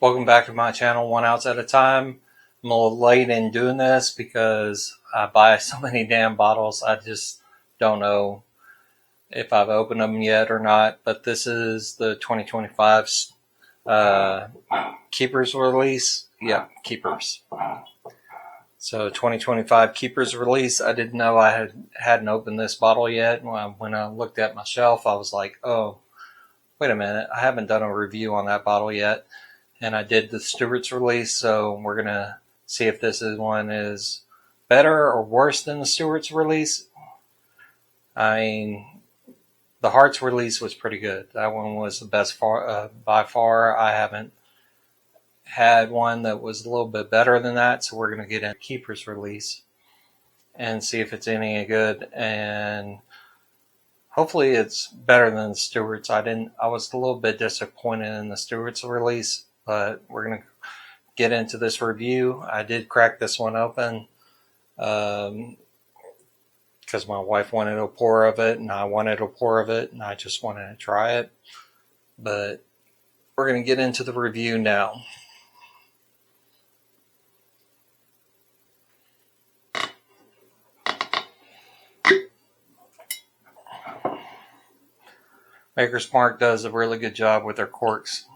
Welcome back to my channel, 1 ounce at a time. I'm a little late in doing this because I buy so many damn bottles. I just don't know if I've opened them yet or not. But this is the 2025 Keepers release. Yeah, Keepers. So 2025 Keepers release. I didn't know I hadn't opened this bottle yet. When I looked at my shelf, I was like, oh, wait a minute. I haven't done a review on that bottle yet. And I did the Stewart's release, so we're going to see if this one is better or worse than the Stewart's release. I mean, the Hearts release was pretty good. That one was the best by far. I haven't had one that was a little bit better than that, so we're going to get a Keeper's release and see if it's any good. And hopefully it's better than the Stewart's. I was a little bit disappointed in the Stewart's release, but we're going to get into this review. I did crack this one open because my wife wanted a pour of it, and I wanted a pour of it, and I just wanted to try it. But we're going to get into the review now. Maker's Mark does a really good job with their corks.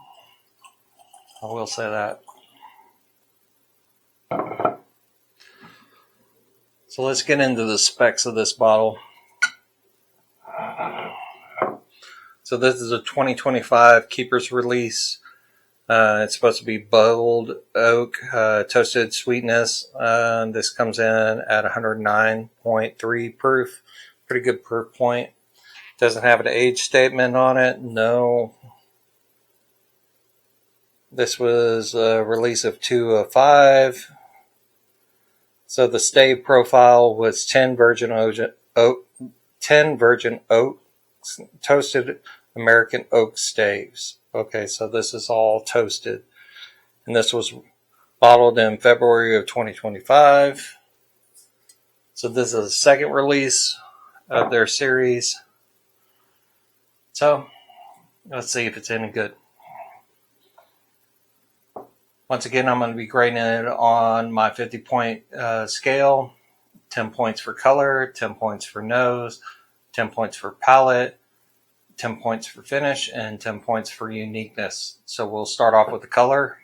I will say that. So let's get into the specs of this bottle. So this is a 2025 Keepers release. It's supposed to be bold oak, toasted sweetness. This comes in at 109.3 proof. Pretty good proof point. Doesn't have an age statement on it. No. This was a release of 2 of 5. So the stave profile was 10 virgin oak, toasted American oak staves. Okay, so this is all toasted. And this was bottled in February of 2025. So this is the second release of their series. So let's see if it's any good. Once again, I'm going to be grading it on my 50-point scale. 10 points for color, 10 points for nose, 10 points for palate, 10 points for finish, and 10 points for uniqueness. So we'll start off with the color.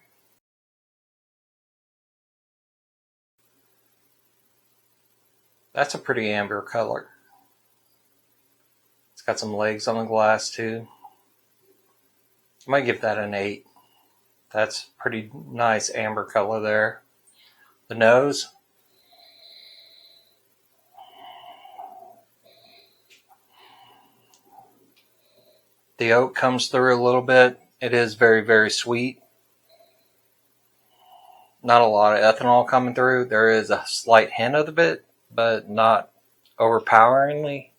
That's a pretty amber color. It's got some legs on the glass too. I might give that an 8. That's pretty nice amber color there. The nose. The oak comes through a little bit. It is very, very sweet. Not a lot of ethanol coming through. There is a slight hint of the bit, but not overpoweringly.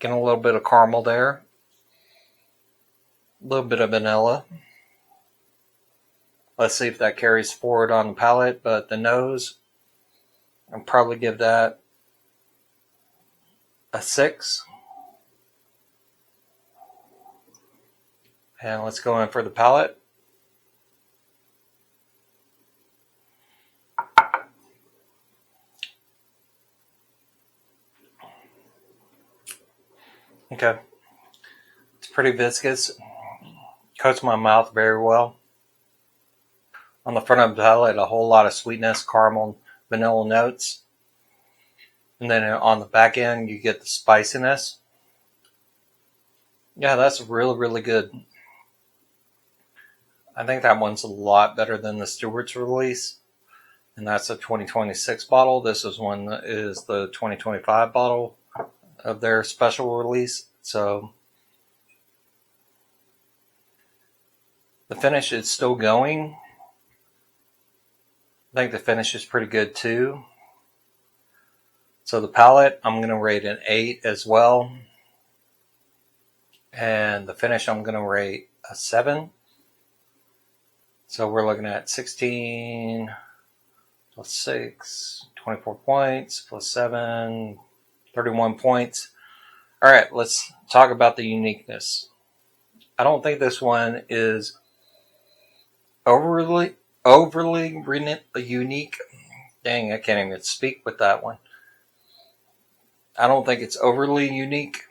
Getting a little bit of caramel there. A little bit of vanilla. Let's see if that carries forward on the palate. But the nose, I'll probably give that a 6. And let's go in for the palate. Okay. It's pretty viscous. Coats my mouth very well. On the front of the palate, a whole lot of sweetness, caramel, vanilla notes. And then on the back end, you get the spiciness. Yeah, that's really, really good. I think that one's a lot better than the Stewart's release. And that's a 2026 bottle. This is one that is the 2025 bottle of their special release. So the finish is still going. I think the finish is pretty good too. So the palate, I'm going to rate an 8 as well. And the finish, I'm going to rate a 7. So we're looking at 16 plus 6, 24 points, plus 7, 31 points. All right, let's talk about the uniqueness. I don't think this one is overly unique. Dang, I can't even speak with that one. I don't think it's overly unique,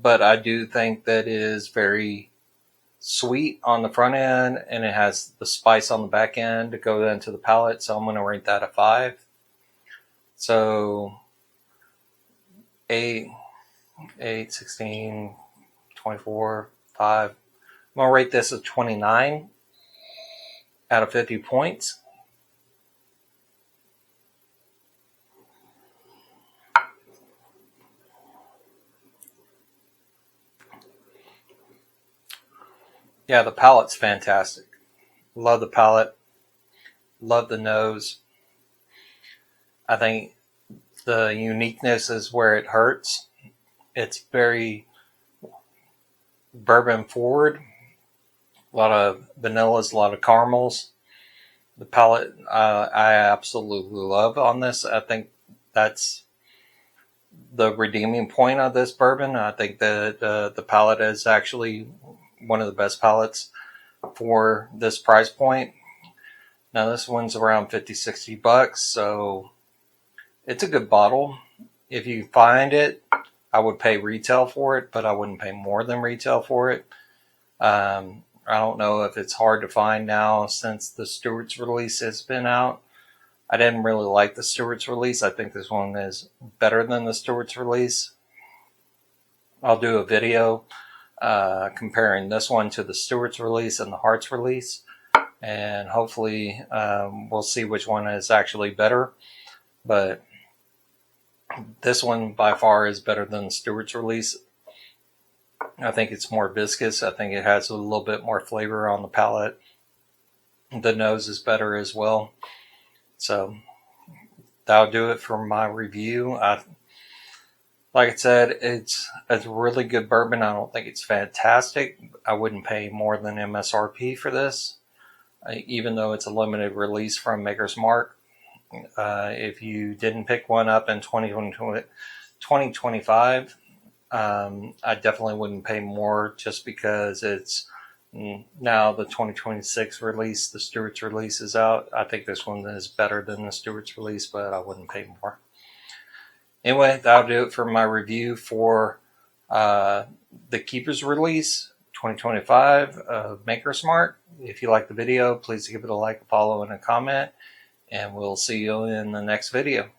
but I do think that it is very sweet on the front end, and it has the spice on the back end to go into the palate. So I'm going to rate that a 5. So 8, 16, 24, 5. I'm going to rate this a 29 out of 50 points. Yeah, the palate's fantastic. Love the palate. Love the nose. I think the uniqueness is where it hurts. It's very bourbon forward. A lot of vanillas, a lot of caramels. The palate, I absolutely love on this. I think that's the redeeming point of this bourbon. I think that the palate is actually one of the best palates for this price point. Now this one's around 50, 60 bucks, so it's a good bottle. If you find it, I would pay retail for it, but I wouldn't pay more than retail for it. I don't know if it's hard to find now since the Stewart's release has been out. I didn't really like the Stewart's release. I think this one is better than the Stewart's release. I'll do a video comparing this one to the Stewart's release and the Heart's release, and hopefully we'll see which one is actually better. But this one by far is better than the Stewart's release. I think it's more viscous. I think it has a little bit more flavor on the palate. The nose is better as well. So that'll do it for my review. Like I said, it's a really good bourbon. I don't think it's fantastic. I wouldn't pay more than MSRP for this, even though it's a limited release from Maker's Mark. If you didn't pick one up in 2025, I definitely wouldn't pay more just because it's now the 2026 release. The Stewart's release is out. I think this one is better than the Stewart's release, but I wouldn't pay more. Anyway, that'll do it for my review for the Keeper's release 2025 of Maker's Mark. If you like the video, please give it a like, a follow, and a comment, and we'll see you in the next video.